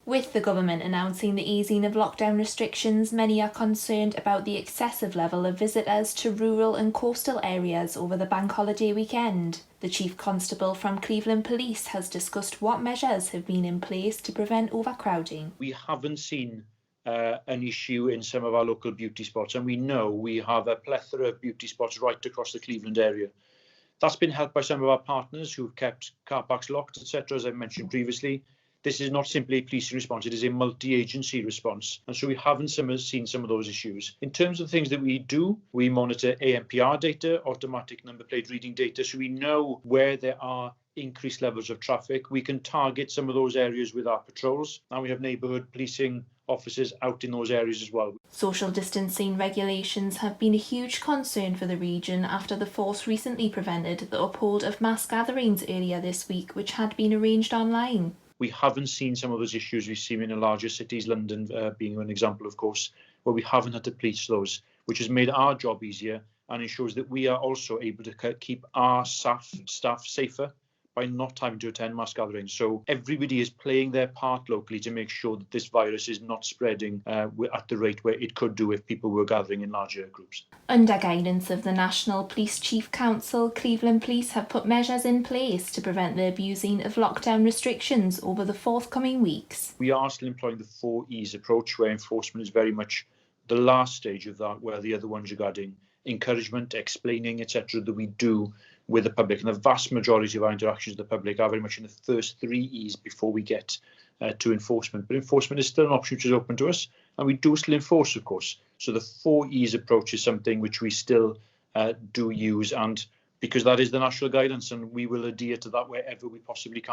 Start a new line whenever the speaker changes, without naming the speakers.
With the government announcing the easing of lockdown restrictions, many are concerned about the excessive level of visitors to rural and coastal areas over the bank holiday weekend. The Chief Constable from Cleveland Police has discussed what measures have been in place to prevent overcrowding.
We haven't seen an issue in some of our local beauty spots, and we know we have a plethora of beauty spots right across the Cleveland area. That's been helped by some of our partners who've kept car parks locked, etc., as I mentioned previously. This is not simply a policing response, it is a multi-agency response. And so we haven't seen some of those issues. In terms of things that we do, we monitor ANPR data, automatic number plate reading data, so we know where there are increased levels of traffic. We can target some of those areas with our patrols, and we have neighbourhood policing officers out in those areas as well.
Social distancing regulations have been a huge concern for the region after the force recently prevented the uphold of mass gatherings earlier this week, which had been arranged online.
We haven't seen some of those issues we've seen in larger cities, London being an example, of course, where we haven't had to police those, which has made our job easier and ensures that we are also able to keep our staff safer by not having to attend mass gatherings. So everybody is playing their part locally to make sure that this virus is not spreading at the rate where it could do if people were gathering in larger groups.
Under guidance of the National Police Chief Council, Cleveland Police have put measures in place to prevent the abusing of lockdown restrictions over the forthcoming weeks.
We are still employing the 4 E's approach, where enforcement is very much the last stage of that, where the other ones regarding encouragement, explaining, etc., that we do with the public. And the vast majority of our interactions with the public are very much in the first 3 E's before we get to enforcement. But enforcement is still an option which is open to us, and we do still enforce, of course. So the 4 E's approach is something which we still do use, and because that is the national guidance, and we will adhere to that wherever we possibly can.